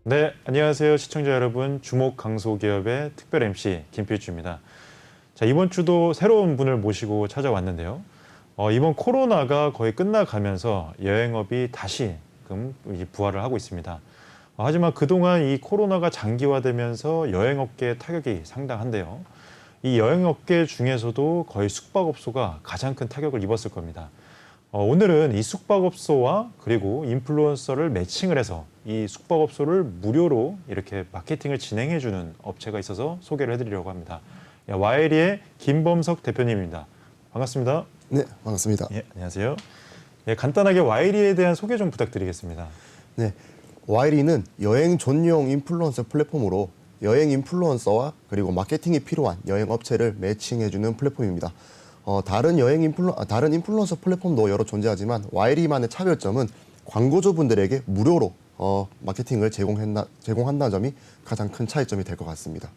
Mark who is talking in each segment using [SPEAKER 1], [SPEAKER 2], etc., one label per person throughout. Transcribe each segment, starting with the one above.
[SPEAKER 1] 네, 안녕하세요 시청자 여러분. 주목 강소기업의 특별 MC 김필주입니다. 자, 이번 주도 새로운 분을 모시고 찾아왔는데요. 이번 코로나가 거의 끝나가면서 여행업이 다시금 부활을 하고 있습니다. 하지만 그동안 이 코로나가 장기화되면서 여행업계의 타격이 상당한데요. 이 여행업계 중에서도 거의 숙박업소가 가장 큰 타격을 입었을 겁니다. 오늘은 이 숙박업소와 그리고 인플루언서를 매칭을 해서 이 숙박업소를 무료로 이렇게 마케팅을 진행해주는 업체가 있어서 소개를 해드리려고 합니다. 와이리의 김범석 대표님입니다. 반갑습니다.
[SPEAKER 2] 네, 반갑습니다.
[SPEAKER 1] 예, 안녕하세요. 예, 간단하게 와이리에 대한 소개 좀 부탁드리겠습니다.
[SPEAKER 2] 네, 와이리는 여행 전용 인플루언서 플랫폼으로 여행 인플루언서와 그리고 마케팅이 필요한 여행 업체를 매칭해주는 플랫폼입니다. 다른 인플루언서 플랫폼도 여러 존재하지만 와이리만의 차별점은 광고주분들에게 무료로 마케팅을 제공한다는 점이 가장 큰 차이점이 될 것 같습니다.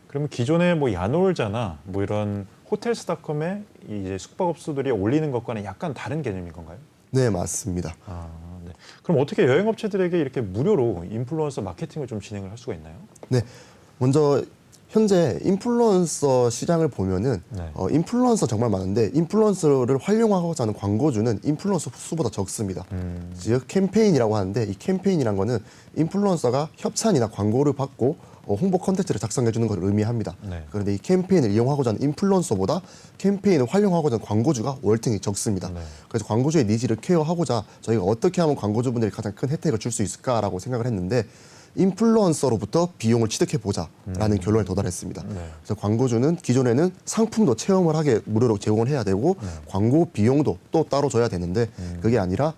[SPEAKER 1] 그러면 기존의 야놀자나 이런 호텔스닷컴에 이제 숙박업소들이 올리는 것과는 약간 다른 개념인 건가요?
[SPEAKER 2] 네, 맞습니다.
[SPEAKER 1] 네. 그럼 어떻게 여행업체들에게 이렇게 무료로 인플루언서 마케팅을 좀 진행을 할 수가 있나요?
[SPEAKER 2] 네, 먼저 현재 인플루언서 시장을 보면은
[SPEAKER 1] 네.
[SPEAKER 2] 인플루언서 정말 많은데 인플루언서를 활용하고자 하는 광고주는 인플루언서 수보다 적습니다. 즉 캠페인이라고 하는데 이 캠페인이란 거는 인플루언서가 협찬이나 광고를 받고 홍보 콘텐츠를 작성해 주는 걸 의미합니다.
[SPEAKER 1] 네.
[SPEAKER 2] 그런데 이 캠페인을 이용하고자 하는 인플루언서보다 캠페인을 활용하고자 하는 광고주가 월등히 적습니다.
[SPEAKER 1] 네.
[SPEAKER 2] 그래서 광고주의 니즈를 케어하고자 저희가 어떻게 하면 광고주분들이 가장 큰 혜택을 줄 수 있을까라고 생각을 했는데 인플루언서로부터 비용을 취득해보자라는 결론에 도달했습니다.
[SPEAKER 1] 네.
[SPEAKER 2] 그래서 광고주는 기존에는 상품도 체험을 하게 무료로 제공을 해야 되고 광고 비용도 또 따로 줘야 되는데 그게 아니라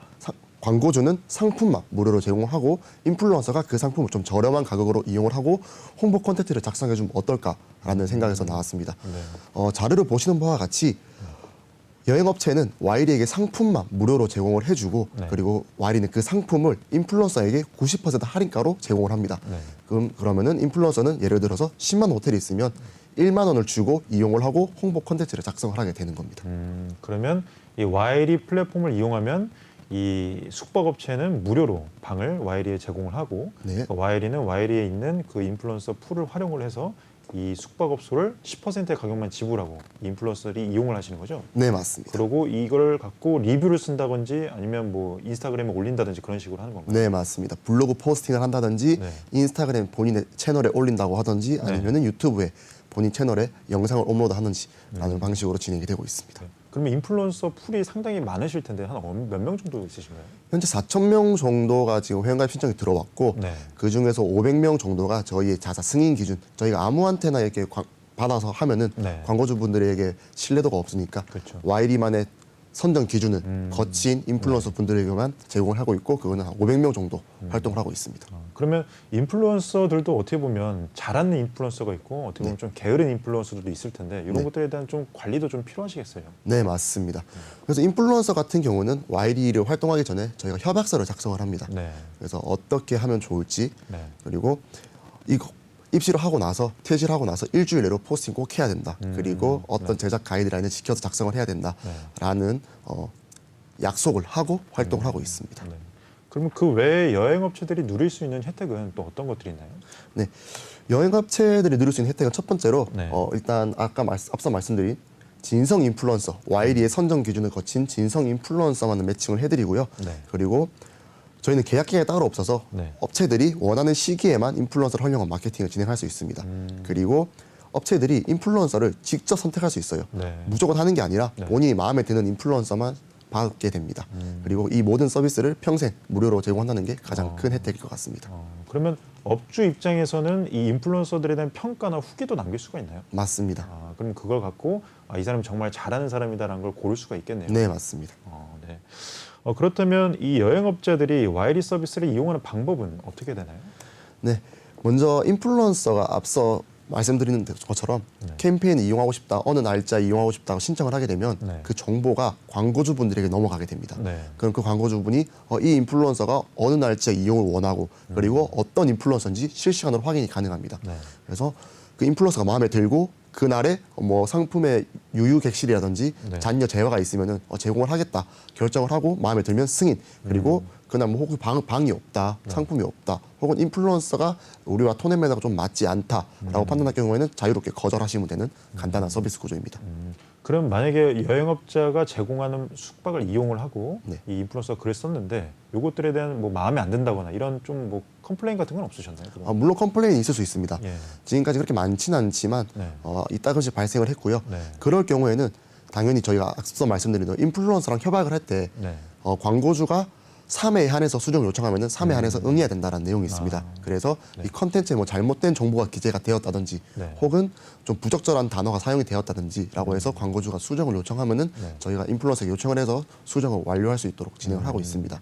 [SPEAKER 2] 광고주는 상품만 무료로 제공하고 인플루언서가 그 상품을 좀 저렴한 가격으로 이용을 하고 홍보 콘텐츠를 작성해주면 어떨까라는 생각에서 나왔습니다.
[SPEAKER 1] 네.
[SPEAKER 2] 자료를 보시는 바와 같이 여행업체는 와이리에게 상품만 무료로 제공을 해주고
[SPEAKER 1] 네.
[SPEAKER 2] 그리고 와이리는 그 상품을 인플루언서에게 90% 할인가로 제공을 합니다.
[SPEAKER 1] 네.
[SPEAKER 2] 그러면은 인플루언서는 예를 들어서 10만 원 호텔이 있으면 1만 원을 주고 이용을 하고 홍보 콘텐츠를 작성을 하게 되는 겁니다.
[SPEAKER 1] 그러면 이 와이리 플랫폼을 이용하면 이 숙박업체는 무료로 방을 와이리에 제공을 하고
[SPEAKER 2] 네.
[SPEAKER 1] 와이리는 와이리에 있는 그 인플루언서 풀을 활용을 해서 이 숙박업소를 10%의 가격만 지불하고 인플루언서들이 이용을 하시는 거죠?
[SPEAKER 2] 네, 맞습니다.
[SPEAKER 1] 그리고 이걸 갖고 리뷰를 쓴다든지 아니면 인스타그램에 올린다든지 그런 식으로 하는 건가요?
[SPEAKER 2] 네, 맞습니다. 블로그 포스팅을 한다든지
[SPEAKER 1] 네.
[SPEAKER 2] 인스타그램 본인의 채널에 올린다고 하든지 아니면은 유튜브에 본인 채널에 영상을 업로드하는지라는 방식으로 진행이 되고 있습니다.
[SPEAKER 1] 네. 그러면 인플루언서 풀이 상당히 많으실 텐데 한 몇 명 정도 있으신가요?
[SPEAKER 2] 현재 4,000명 정도가 지금 회원가입 신청이 들어왔고
[SPEAKER 1] 네.
[SPEAKER 2] 그 중에서 500명 정도가 저희의 자사 승인 기준 저희가 아무한테나 이렇게 받아서 하면은
[SPEAKER 1] 네.
[SPEAKER 2] 광고주분들에게 신뢰도가 없으니까
[SPEAKER 1] 그렇죠.
[SPEAKER 2] 와이리만의 선정 기준은 거친 인플루언서 분들에게만 제공을 하고 있고 그거는 한 500명 정도 활동을 하고 있습니다.
[SPEAKER 1] 그러면 인플루언서들도 어떻게 보면 잘하는 인플루언서가 있고 어떻게 보면 좀 게으른 인플루언서들도 있을 텐데 이런 것들에 대한 좀 관리도 좀 필요하시겠어요?
[SPEAKER 2] 네, 맞습니다. 그래서 인플루언서 같은 경우는 와이리를 활동하기 전에 저희가 협약서를 작성을 합니다.
[SPEAKER 1] 네.
[SPEAKER 2] 그래서 어떻게 하면 좋을지
[SPEAKER 1] 네.
[SPEAKER 2] 그리고 이거 입시를 하고 나서 퇴실하고 나서 일주일 내로 포스팅 꼭 해야 된다. 그리고 어떤 제작 가이드라인을 지켜서 작성을 해야 된다라는 약속을 하고 활동을 하고 있습니다.
[SPEAKER 1] 네. 그러면 그 외에 여행업체들이 누릴 수 있는 혜택은 또 어떤 것들이 있나요?
[SPEAKER 2] 네, 여행업체들이 누릴 수 있는 혜택은 첫 번째로
[SPEAKER 1] 네.
[SPEAKER 2] 일단 앞서 말씀드린 진성 인플루언서, 와이리의 선정 기준을 거친 진성 인플루언서만을 매칭을 해드리고요.
[SPEAKER 1] 네.
[SPEAKER 2] 그리고 저희는 계약 기간이 따로 없어서
[SPEAKER 1] 네.
[SPEAKER 2] 업체들이 원하는 시기에만 인플루언서를 활용한 마케팅을 진행할 수 있습니다. 그리고 업체들이 인플루언서를 직접 선택할 수 있어요.
[SPEAKER 1] 네.
[SPEAKER 2] 무조건 하는 게 아니라
[SPEAKER 1] 네.
[SPEAKER 2] 본인이 마음에 드는 인플루언서만 받게 됩니다. 그리고 이 모든 서비스를 평생 무료로 제공한다는 게 가장 큰 혜택일 것 같습니다.
[SPEAKER 1] 그러면 업주 입장에서는 이 인플루언서들에 대한 평가나 후기도 남길 수가 있나요?
[SPEAKER 2] 맞습니다.
[SPEAKER 1] 그럼 그걸 갖고 이 사람이 정말 잘하는 사람이다라는 걸 고를 수가 있겠네요.
[SPEAKER 2] 네, 맞습니다.
[SPEAKER 1] 네. 그렇다면 이 여행업자들이 와이리 서비스를 이용하는 방법은 어떻게 되나요?
[SPEAKER 2] 네, 먼저 인플루언서가 앞서 말씀드리는 것처럼 캠페인을 이용하고 싶다, 어느 날짜에 이용하고 싶다고 신청을 하게 되면
[SPEAKER 1] 네.
[SPEAKER 2] 그 정보가 광고주분들에게 넘어가게 됩니다.
[SPEAKER 1] 네.
[SPEAKER 2] 그럼 그 광고주분이 이 인플루언서가 어느 날짜에 이용을 원하고 그리고 어떤 인플루언서인지 실시간으로 확인이 가능합니다.
[SPEAKER 1] 네.
[SPEAKER 2] 그래서 그 인플루언서가 마음에 들고 그날에 상품의 유유 객실이라든지
[SPEAKER 1] 네.
[SPEAKER 2] 잔여 재화가 있으면은 제공을 하겠다 결정을 하고 마음에 들면 승인 그리고 그날 뭐 혹은 방이 없다, 상품이 없다, 혹은 인플루언서가 우리와 톤 앤 매너가 좀 맞지 않다라고 판단할 경우에는 자유롭게 거절하시면 되는 간단한 서비스 구조입니다.
[SPEAKER 1] 그럼 만약에 여행업자가 제공하는 숙박을 이용을 하고
[SPEAKER 2] 네.
[SPEAKER 1] 이 인플루언서가 글을 썼는데 요것들에 대한 뭐 마음에 안 든다거나 이런 좀 뭐 컴플레인 같은 건 없으셨나요? 그동안?
[SPEAKER 2] 물론 컴플레인이 있을 수 있습니다.
[SPEAKER 1] 예.
[SPEAKER 2] 지금까지 그렇게 많지는 않지만
[SPEAKER 1] 네.
[SPEAKER 2] 이따금씩 발생을 했고요.
[SPEAKER 1] 네.
[SPEAKER 2] 그럴 경우에는 당연히 저희가 앞서 말씀드린 대로 인플루언서랑 협약을 할 때
[SPEAKER 1] 네.
[SPEAKER 2] 광고주가 3회에 한해서 수정을 요청하면은 3회 한해서 응해야 된다는 내용이 있습니다. 그래서 이 컨텐츠에 뭐 잘못된 정보가 기재가 되었다든지
[SPEAKER 1] 네.
[SPEAKER 2] 혹은 좀 부적절한 단어가 사용이 되었다든지라고 해서 광고주가 수정을 요청하면은
[SPEAKER 1] 네.
[SPEAKER 2] 저희가 인플루언서에 요청을 해서 수정을 완료할 수 있도록 진행을 하고 있습니다.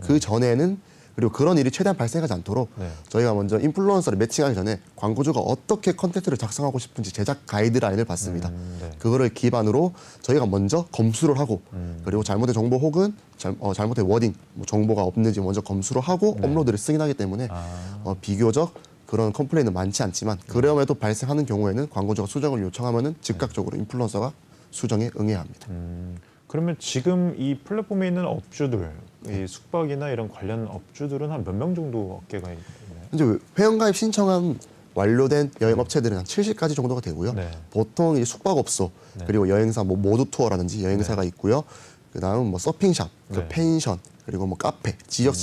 [SPEAKER 2] 그 전에는 그리고 그런 일이 최대한 발생하지 않도록
[SPEAKER 1] 네.
[SPEAKER 2] 저희가 먼저 인플루언서를 매칭하기 전에 광고주가 어떻게 컨텐츠를 작성하고 싶은지 제작 가이드라인을 받습니다.
[SPEAKER 1] 네.
[SPEAKER 2] 그거를 기반으로 저희가 먼저 검수를 하고 그리고 잘못된 정보 혹은 잘못된 워딩, 뭐 정보가 없는지 먼저 검수를 하고 업로드를 승인하기 때문에 비교적 그런 컴플레인은 많지 않지만 그럼에도 발생하는 경우에는 광고주가 수정을 요청하면은 즉각적으로 인플루언서가 수정에 응해야 합니다.
[SPEAKER 1] 그러면 지금 이 플랫폼에 있는 업주들, 이 숙박이나 이런 관련 업주들은 한 몇 명 정도 업계가 있나요?
[SPEAKER 2] 현재 회원가입 신청한 완료된 여행 업체들은 한 70가지 정도가 되고요.
[SPEAKER 1] 네.
[SPEAKER 2] 보통 이 숙박업소
[SPEAKER 1] 네.
[SPEAKER 2] 그리고 여행사 뭐 모두 투어라든지 여행사가 있고요. 그다음 뭐 서핑샵, 그
[SPEAKER 1] 네.
[SPEAKER 2] 펜션 그리고 뭐 카페, 지역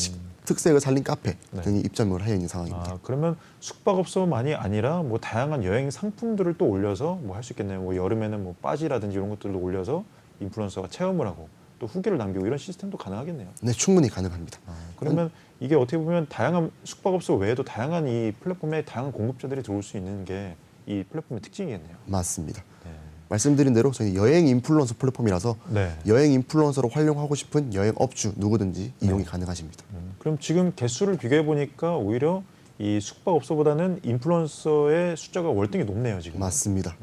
[SPEAKER 2] 특색을 살린 카페
[SPEAKER 1] 네.
[SPEAKER 2] 등이 입점을 해 있는 상황입니다.
[SPEAKER 1] 아, 그러면 숙박업소만이 아니라 뭐 다양한 여행 상품들을 또 올려서 뭐 할 수 있겠네요. 뭐 여름에는 뭐 바지라든지 이런 것들도 올려서 인플루언서가 체험을 하고 또 후기를 남기고 이런 시스템도 가능하겠네요.
[SPEAKER 2] 네, 충분히 가능합니다.
[SPEAKER 1] 그러면 이게 어떻게 보면 다양한 숙박업소 외에도 다양한 이 플랫폼에 다양한 공급자들이 들어올 수 있는 게 이 플랫폼의 특징이겠네요.
[SPEAKER 2] 맞습니다.
[SPEAKER 1] 네.
[SPEAKER 2] 말씀드린 대로 저희 여행 인플루언서 플랫폼이라서
[SPEAKER 1] 네.
[SPEAKER 2] 여행 인플루언서로 활용하고 싶은 여행 업주 누구든지 이용이 가능하십니다.
[SPEAKER 1] 그럼 지금 개수를 비교해 보니까 오히려 이 숙박업소보다는 인플루언서의 숫자가 월등히 높네요, 지금.
[SPEAKER 2] 맞습니다.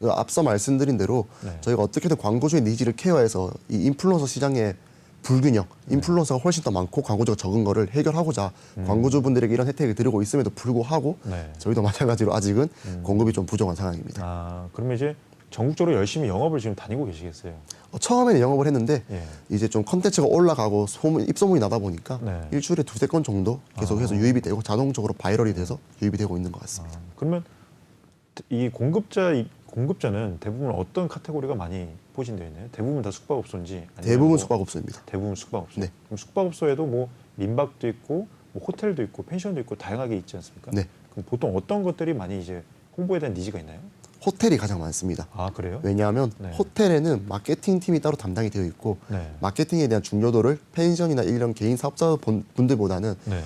[SPEAKER 2] 앞서 말씀드린 대로
[SPEAKER 1] 네.
[SPEAKER 2] 저희가 어떻게든 광고주의 니즈를 케어해서 이 인플루언서 시장의 불균형, 인플루언서가 훨씬 더 많고 광고주가 적은 거를 해결하고자 광고주분들에게 이런 혜택을 드리고 있음에도 불구하고
[SPEAKER 1] 네.
[SPEAKER 2] 저희도 마찬가지로 아직은 공급이 좀 부족한 상황입니다.
[SPEAKER 1] 아, 그러면 이제 전국적으로 열심히 영업을 지금 다니고 계시겠어요?
[SPEAKER 2] 처음에는 영업을 했는데
[SPEAKER 1] 예.
[SPEAKER 2] 이제 좀 컨텐츠가 올라가고 입소문이 나다 보니까
[SPEAKER 1] 네.
[SPEAKER 2] 일주일에 두세 건 정도 계속해서 유입이 되고 자동적으로 바이럴이 돼서 유입이 되고 있는 것 같습니다.
[SPEAKER 1] 그러면 이 공급자는 대부분 어떤 카테고리가 많이 포진되어 있나요? 대부분 다 숙박업소인지 아니면
[SPEAKER 2] 대부분
[SPEAKER 1] 뭐
[SPEAKER 2] 숙박업소입니다.
[SPEAKER 1] 대부분 숙박업소.
[SPEAKER 2] 네.
[SPEAKER 1] 그럼 숙박업소에도 뭐 민박도 있고 뭐 호텔도 있고 펜션도 있고 다양하게 있지 않습니까?
[SPEAKER 2] 네.
[SPEAKER 1] 그럼 보통 어떤 것들이 많이 이제 홍보에 대한 니즈가 있나요?
[SPEAKER 2] 호텔이 가장 많습니다.
[SPEAKER 1] 아, 그래요?
[SPEAKER 2] 왜냐하면
[SPEAKER 1] 네.
[SPEAKER 2] 호텔에는 마케팅 팀이 따로 담당이 되어 있고
[SPEAKER 1] 네.
[SPEAKER 2] 마케팅에 대한 중요도를 펜션이나 이런 개인 사업자 분들보다는
[SPEAKER 1] 네.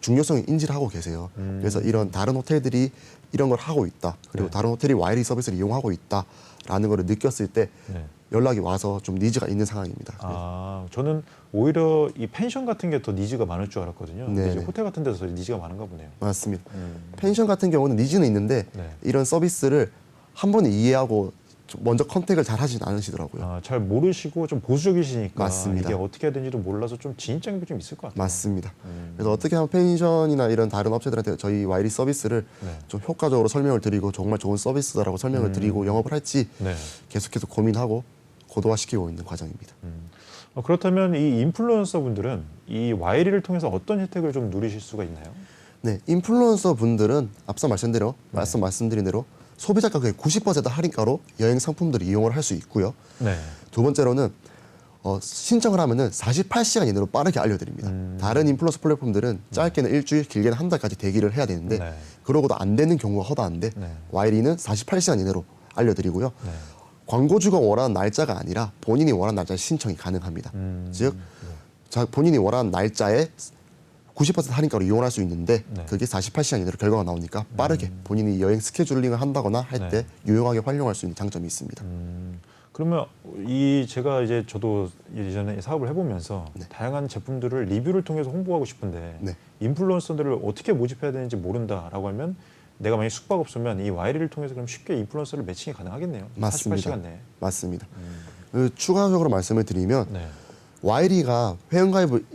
[SPEAKER 2] 중요성을 인지를 하고 계세요. 그래서 이런 다른 호텔들이 이런 걸 하고 있다. 그리고
[SPEAKER 1] 네.
[SPEAKER 2] 다른 호텔이 와이리 서비스를 이용하고 있다라는 걸 느꼈을 때
[SPEAKER 1] 네.
[SPEAKER 2] 연락이 와서 좀 니즈가 있는 상황입니다.
[SPEAKER 1] 아, 저는 오히려 이 펜션 같은 게 더 니즈가 많을 줄 알았거든요. 근데
[SPEAKER 2] 네.
[SPEAKER 1] 이제 호텔 같은 데서 니즈가 많은가 보네요.
[SPEAKER 2] 맞습니다. 펜션 같은 경우는 니즈는 있는데
[SPEAKER 1] 네.
[SPEAKER 2] 이런 서비스를 한 번에 이해하고 좀 먼저 컨택을 잘 하진 않으시더라고요.
[SPEAKER 1] 아, 잘 모르시고 좀 보수적이시니까
[SPEAKER 2] 맞습니다.
[SPEAKER 1] 이게 어떻게 해야 되는지도 몰라서 좀 진입장벽이 좀 있을 것 같아요.
[SPEAKER 2] 맞습니다. 그래서 어떻게 하면 펜션이나 이런 다른 업체들한테 저희 와이리 서비스를
[SPEAKER 1] 네.
[SPEAKER 2] 좀 효과적으로 설명을 드리고 정말 좋은 서비스다라고 설명을 드리고 영업을 할지
[SPEAKER 1] 네.
[SPEAKER 2] 계속해서 고민하고 고도화시키고 있는 과정입니다.
[SPEAKER 1] 그렇다면 이 인플루언서 분들은 이 와이리를 통해서 어떤 혜택을 좀 누리실 수가 있나요?
[SPEAKER 2] 네, 인플루언서 분들은 앞서 말씀드린 대로 소비자 가격의 90% 할인가로 여행 상품들을 이용을 할 수 있고요.
[SPEAKER 1] 네.
[SPEAKER 2] 두 번째로는 신청을 하면은 48시간 이내로 빠르게 알려드립니다. 다른 인플루언서 플랫폼들은 짧게는 일주일, 길게는 한 달까지 대기를 해야 되는데
[SPEAKER 1] 네.
[SPEAKER 2] 그러고도 안 되는 경우가 허다한데
[SPEAKER 1] 네.
[SPEAKER 2] 와이리는 48시간 이내로 알려드리고요.
[SPEAKER 1] 네.
[SPEAKER 2] 광고주가 원하는 날짜가 아니라 본인이 원하는 날짜에 신청이 가능합니다. 즉 본인이 원하는 날짜에 90% 할인가로 이용할 수 있는데
[SPEAKER 1] 네.
[SPEAKER 2] 그게 48시간 이내로 결과가 나오니까 빠르게 본인이 여행 스케줄링을 한다거나 할 때
[SPEAKER 1] 네.
[SPEAKER 2] 유용하게 활용할 수 있는 장점이 있습니다.
[SPEAKER 1] 그러면 제가 이제 저도 예전에 사업을 해보면서 다양한 제품들을 리뷰를 통해서 홍보하고 싶은데
[SPEAKER 2] 네.
[SPEAKER 1] 인플루언서들을 어떻게 모집해야 되는지 모른다라고 하면 내가 만약 숙박업소면 이 와이리를 통해서 그럼 쉽게 인플루언서를 매칭이 가능하겠네요.
[SPEAKER 2] 맞습니다.
[SPEAKER 1] 48시간 내에.
[SPEAKER 2] 맞습니다. 추가적으로 말씀을 드리면
[SPEAKER 1] 네.
[SPEAKER 2] 와이리가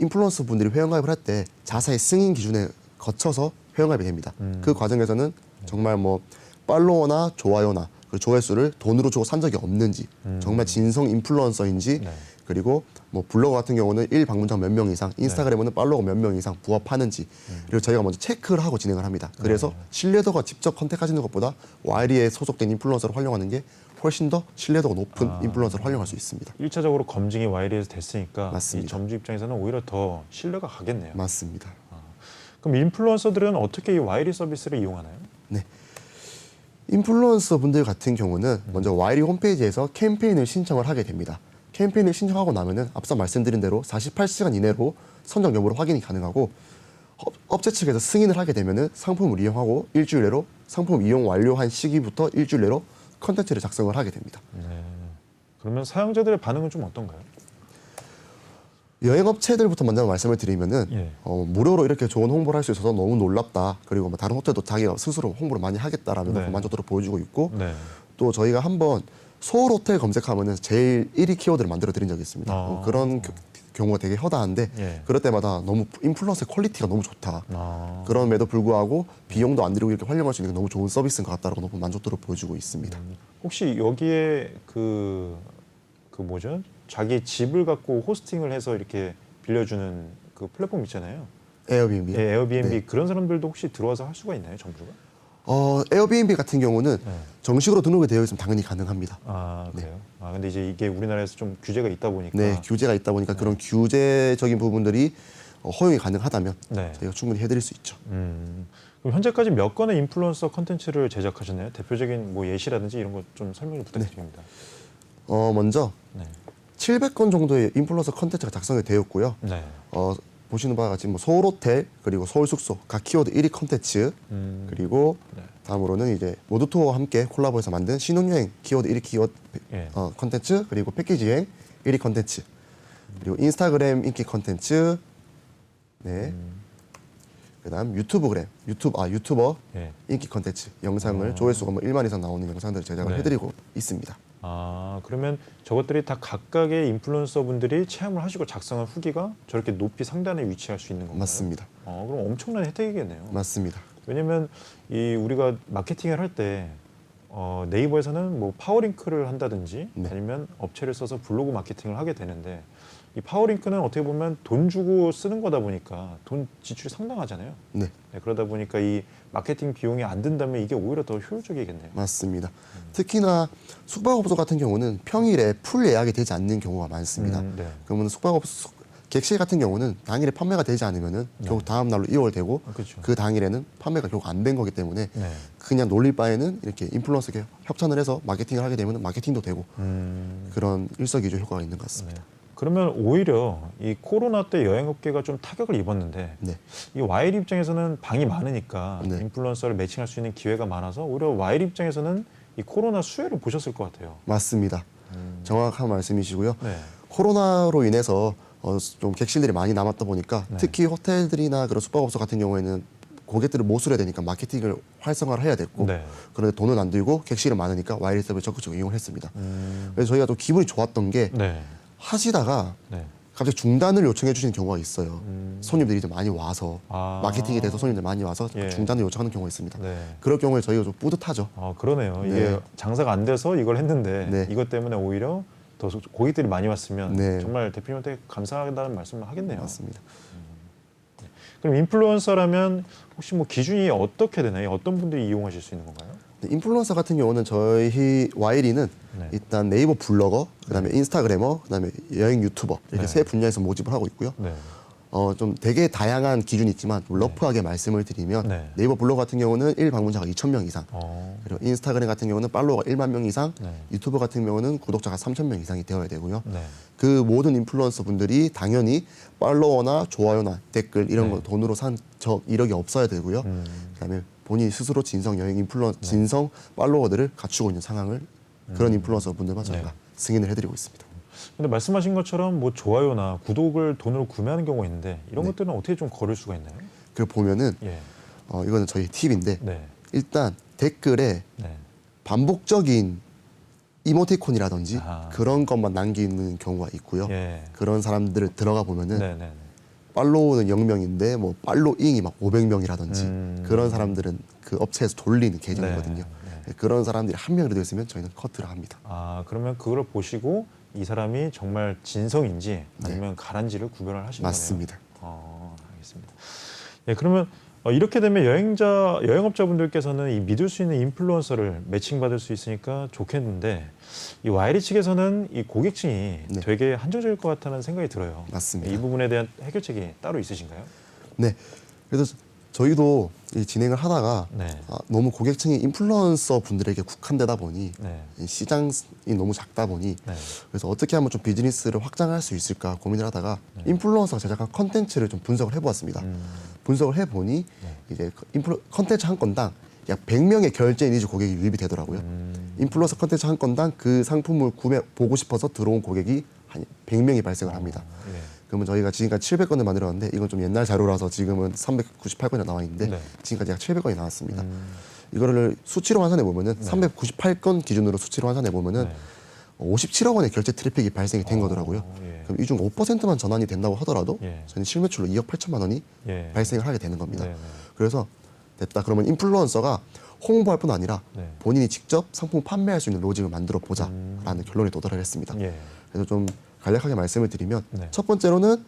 [SPEAKER 2] 인플루언서 분들이 회원가입을 할 때 자사의 승인 기준에 거쳐서 회원가입이 됩니다. 그 과정에서는 정말 뭐 팔로워나 좋아요나 그 조회수를 돈으로 주고 산 적이 없는지 정말 진성 인플루언서인지
[SPEAKER 1] 네.
[SPEAKER 2] 그리고 뭐 블로거 같은 경우는 일 방문자 몇 명 이상, 인스타그램은 팔로워 몇 명 이상 부합하는지 그리고 저희가 먼저 체크를 하고 진행을 합니다. 그래서 신뢰도가 직접 컨택하시는 것보다 와이리에 소속된 인플루언서를 활용하는 게 훨씬 더 신뢰도가 높은 인플루언서를 활용할 수 있습니다.
[SPEAKER 1] 1차적으로 검증이 와이리에서 됐으니까
[SPEAKER 2] 맞습니다.
[SPEAKER 1] 이 점주 입장에서는 오히려 더 신뢰가 가겠네요.
[SPEAKER 2] 맞습니다.
[SPEAKER 1] 그럼 인플루언서들은 어떻게 이 와이리 서비스를 이용하나요?
[SPEAKER 2] 네. 인플루언서 분들 같은 경우는 먼저 와이리 홈페이지에서 캠페인을 신청을 하게 됩니다. 캠페인을 신청하고 나면은 앞서 말씀드린 대로 48시간 이내로 선정 여부를 확인이 가능하고 업체 측에서 승인을 하게 되면은 상품을 이용하고 일주일 내로 상품 이용 완료한 시기부터 일주일 내로 컨텐츠를 작성을 하게 됩니다.
[SPEAKER 1] 네. 그러면 사용자들의 반응은 좀 어떤가요?
[SPEAKER 2] 여행업체들부터 먼저 말씀을 드리면은
[SPEAKER 1] 예.
[SPEAKER 2] 무료로 이렇게 좋은 홍보를 할 수 있어서 너무 놀랍다. 그리고 뭐 다른 호텔도 자기가 스스로 홍보를 많이 하겠다라는
[SPEAKER 1] 네.
[SPEAKER 2] 만족도를 보여주고 있고
[SPEAKER 1] 네.
[SPEAKER 2] 또 저희가 한번 서울 호텔 검색하면은 제일 1위 키워드를 만들어 드린 적이 있습니다.
[SPEAKER 1] 아.
[SPEAKER 2] 그런 경우가 되게 허다한데
[SPEAKER 1] 예.
[SPEAKER 2] 그럴 때마다 너무 인플루언서의 퀄리티가 너무 좋다.
[SPEAKER 1] 아.
[SPEAKER 2] 그럼에도 불구하고 비용도 안 들이고 이렇게 활용할 수 있는 게 너무 좋은 서비스인 것 같다라고 높은 만족도를 보여주고 있습니다.
[SPEAKER 1] 혹시 여기에 그 뭐죠? 자기 집을 갖고 호스팅을 해서 이렇게 빌려주는 그 플랫폼 있잖아요.
[SPEAKER 2] 에어비앤비.
[SPEAKER 1] 예, 에어비앤비
[SPEAKER 2] 네.
[SPEAKER 1] 그런 사람들도 혹시 들어와서 할 수가 있나요, 점주가?
[SPEAKER 2] 에어비앤비 같은 경우는
[SPEAKER 1] 네.
[SPEAKER 2] 정식으로 등록이 되어 있으면 당연히 가능합니다.
[SPEAKER 1] 아 그래요? 아 근데 이제 이게 우리나라에서 좀 규제가 있다 보니까
[SPEAKER 2] 네, 규제가 있다 보니까 그런 규제적인 부분들이 허용이 가능하다면
[SPEAKER 1] 네.
[SPEAKER 2] 저희가 충분히 해드릴 수 있죠.
[SPEAKER 1] 그럼 현재까지 몇 건의 인플루언서 컨텐츠를 제작하셨나요? 대표적인 뭐 예시라든지 이런 것 좀 설명 좀 부탁드립니다.
[SPEAKER 2] 먼저
[SPEAKER 1] 네.
[SPEAKER 2] 700건 정도의 인플루언서 컨텐츠가 작성이 되었고요.
[SPEAKER 1] 네.
[SPEAKER 2] 보시는 바와 같이 뭐 서울 호텔 그리고 서울 숙소 각 키워드 1위 컨텐츠 그리고
[SPEAKER 1] 네.
[SPEAKER 2] 다음으로는 이제 모두 투어와 함께 콜라보해서 만든 신혼여행 키워드 1위 키워드
[SPEAKER 1] 예.
[SPEAKER 2] 컨텐츠 그리고 패키지 여행 1위 컨텐츠 그리고 인스타그램 인기 컨텐츠 네. 그다음 유튜버
[SPEAKER 1] 예.
[SPEAKER 2] 인기 컨텐츠 영상을 조회수가 뭐 1만 이상 나오는 영상들을 제작을
[SPEAKER 1] 네.
[SPEAKER 2] 해드리고 있습니다.
[SPEAKER 1] 아 그러면 저것들이 다 각각의 인플루언서 분들이 체험을 하시고 작성한 후기가 저렇게 높이 상단에 위치할 수 있는 건가요?
[SPEAKER 2] 맞습니다.
[SPEAKER 1] 그럼 엄청난 혜택이겠네요.
[SPEAKER 2] 맞습니다.
[SPEAKER 1] 왜냐면 이 우리가 마케팅을 할 때 네이버에서는 뭐 파워링크를 한다든지
[SPEAKER 2] 네.
[SPEAKER 1] 아니면 업체를 써서 블로그 마케팅을 하게 되는데 이 파워링크는 어떻게 보면 돈 주고 쓰는 거다 보니까 돈 지출이 상당하잖아요.
[SPEAKER 2] 네,
[SPEAKER 1] 네, 그러다 보니까 이 마케팅 비용이 안 든다면 이게 오히려 더 효율적이겠네요.
[SPEAKER 2] 맞습니다. 특히나 숙박업소 같은 경우는 평일에 풀 예약이 되지 않는 경우가 많습니다.
[SPEAKER 1] 네.
[SPEAKER 2] 그러면 숙박업소 객실 같은 경우는 당일에 판매가 되지 않으면은 결국 다음 날로 이월되고
[SPEAKER 1] 그렇죠.
[SPEAKER 2] 그 당일에는 판매가 결국 안 된 거기 때문에
[SPEAKER 1] 네.
[SPEAKER 2] 그냥 놀릴 바에는 이렇게 인플루언서에게 협찬을 해서 마케팅을 하게 되면 마케팅도 되고 그런 일석이조 효과가 있는 것 같습니다.
[SPEAKER 1] 네. 그러면 오히려 이 코로나 때 여행업계가 좀 타격을 입었는데
[SPEAKER 2] 네.
[SPEAKER 1] 이 와이리 입장에서는 방이 많으니까
[SPEAKER 2] 네.
[SPEAKER 1] 인플루언서를 매칭할 수 있는 기회가 많아서 오히려 와이리 입장에서는 이 코로나 수혜를 보셨을 것 같아요.
[SPEAKER 2] 맞습니다. 정확한 말씀이시고요.
[SPEAKER 1] 네.
[SPEAKER 2] 코로나로 인해서 좀 객실들이 많이 남았다 보니까
[SPEAKER 1] 네.
[SPEAKER 2] 특히 호텔들이나 그런 숙박업소 같은 경우에는 고객들을 모술해야 되니까 마케팅을 활성화를 해야 됐고
[SPEAKER 1] 네.
[SPEAKER 2] 그런데 돈은 안 들고 객실은 많으니까 와이리 서비스 적극적으로 이용을 했습니다. 그래서 저희가 좀 기분이 좋았던 게
[SPEAKER 1] 네.
[SPEAKER 2] 하시다가
[SPEAKER 1] 네.
[SPEAKER 2] 갑자기 중단을 요청해 주시는 경우가 있어요. 손님들이 좀 많이 와서
[SPEAKER 1] 아.
[SPEAKER 2] 마케팅에 대해서 손님들 많이 와서
[SPEAKER 1] 예.
[SPEAKER 2] 중단을 요청하는 경우가 있습니다.
[SPEAKER 1] 네.
[SPEAKER 2] 그럴 경우에 저희가 좀 뿌듯하죠.
[SPEAKER 1] 그러네요. 이게
[SPEAKER 2] 네.
[SPEAKER 1] 장사가 안 돼서 이걸 했는데
[SPEAKER 2] 네.
[SPEAKER 1] 이것 때문에 오히려 더 고객들이 많이 왔으면
[SPEAKER 2] 네.
[SPEAKER 1] 정말 대표님한테 감사하다는 말씀을 하겠네요.
[SPEAKER 2] 맞습니다.
[SPEAKER 1] 그럼 인플루언서라면 혹시 뭐 기준이 어떻게 되나요? 어떤 분들이 이용하실 수 있는 건가요?
[SPEAKER 2] 인플루언서 같은 경우는 저희 와이리는
[SPEAKER 1] 네.
[SPEAKER 2] 일단 네이버 블로거, 그다음에 인스타그래머, 그다음에 여행 유튜버 이렇게
[SPEAKER 1] 네.
[SPEAKER 2] 세 분야에서 모집을 하고 있고요.
[SPEAKER 1] 네.
[SPEAKER 2] 좀 되게 다양한 기준이 있지만 좀 러프하게 말씀을 드리면
[SPEAKER 1] 네.
[SPEAKER 2] 네이버 블로거 같은 경우는 1방문자가 2,000명 이상,
[SPEAKER 1] 어.
[SPEAKER 2] 그리고 인스타그램 같은 경우는 팔로워가 1만 명 이상,
[SPEAKER 1] 네.
[SPEAKER 2] 유튜브 같은 경우는 구독자가 3,000명 이상이 되어야 되고요.
[SPEAKER 1] 네.
[SPEAKER 2] 그 모든 인플루언서 분들이 당연히 팔로워나 좋아요나 댓글 이런
[SPEAKER 1] 네.
[SPEAKER 2] 거 돈으로 산 적 이력이 없어야 되고요. 그다음에 본인 스스로 진성 여행 진성 팔로워들을 갖추고 있는 상황을 그런 인플루언서 분들만 저희가
[SPEAKER 1] 네.
[SPEAKER 2] 승인을 해드리고 있습니다.
[SPEAKER 1] 근데 말씀하신 것처럼 뭐 좋아요나 구독을 돈으로 구매하는 경우가 있는데 이런
[SPEAKER 2] 네.
[SPEAKER 1] 것들은 어떻게 좀 거를 수가 있나요?
[SPEAKER 2] 그 보면은
[SPEAKER 1] 예.
[SPEAKER 2] 이거는 저희 팁인데
[SPEAKER 1] 네.
[SPEAKER 2] 일단 댓글에
[SPEAKER 1] 네.
[SPEAKER 2] 반복적인 이모티콘이라든지
[SPEAKER 1] 아.
[SPEAKER 2] 그런 것만 남기는 경우가 있고요.
[SPEAKER 1] 예.
[SPEAKER 2] 그런 사람들을 들어가 보면은
[SPEAKER 1] 네, 네, 네.
[SPEAKER 2] 팔로우는 0명인데 뭐 팔로잉이 막 500명이라든지 그런 사람들은 그 업체에서 돌리는 계정이거든요.
[SPEAKER 1] 네,
[SPEAKER 2] 그런 사람들이 한 명이라도 있으면 저희는 커트를 합니다.
[SPEAKER 1] 그러면 그걸 보시고 이 사람이 정말 진성인지 아니면 가란지를 구별을 하신
[SPEAKER 2] 맞습니다.
[SPEAKER 1] 거네요. 알겠습니다. 예, 그러면 이렇게 되면 여행업자분들께서는 이 믿을 수 있는 인플루언서를 매칭받을 수 있으니까 좋겠는데 이 와이리 측에서는 이 고객층이
[SPEAKER 2] 네.
[SPEAKER 1] 되게 한정적일 것 같다는 생각이 들어요.
[SPEAKER 2] 맞습니다.
[SPEAKER 1] 이 부분에 대한 해결책이 따로 있으신가요?
[SPEAKER 2] 네. 그래서 저희도 이 진행을 하다가
[SPEAKER 1] 네.
[SPEAKER 2] 너무 고객층이 인플루언서 분들에게 국한되다 보니
[SPEAKER 1] 네.
[SPEAKER 2] 이 시장이 너무 작다 보니
[SPEAKER 1] 네.
[SPEAKER 2] 그래서 어떻게 하면 좀 비즈니스를 확장할 수 있을까 고민을 하다가 인플루언서가 제작한 컨텐츠를 좀 분석을 해보았습니다. 분석을 해보니 이제 컨텐츠 한 건당 약 100명의 결제 니즈 고객이 유입이 되더라고요. 인플루언서 컨텐츠 한 건당 그 상품을 보고 싶어서 들어온 고객이 한 100명이 발생을 합니다.
[SPEAKER 1] 예.
[SPEAKER 2] 그러면 저희가 지금까지 700건을 만들었는데 이건 좀 옛날 자료라서 지금은 398건이 나와 있는데
[SPEAKER 1] 네.
[SPEAKER 2] 지금까지 약 700건이 나왔습니다. 이거를 수치로 환산해 보면은 398건 기준으로 수치로 환산해 보면은
[SPEAKER 1] 네.
[SPEAKER 2] 57억 원의 결제 트래픽이 발생이 된 거더라고요.
[SPEAKER 1] 예.
[SPEAKER 2] 그럼 이 중 5%만 전환이 된다고 하더라도
[SPEAKER 1] 예.
[SPEAKER 2] 저는 실매출로 2억 8천만 원이
[SPEAKER 1] 예.
[SPEAKER 2] 발생을 하게 되는 겁니다.
[SPEAKER 1] 네, 네.
[SPEAKER 2] 그래서 됐다. 그러면 인플루언서가 홍보할 뿐 아니라
[SPEAKER 1] 네.
[SPEAKER 2] 본인이 직접 상품을 판매할 수 있는 로직을 만들어 보자라는 결론에 도달을 했습니다.
[SPEAKER 1] 예.
[SPEAKER 2] 그래서 좀 간략하게 말씀을 드리면
[SPEAKER 1] 네.
[SPEAKER 2] 첫 번째로는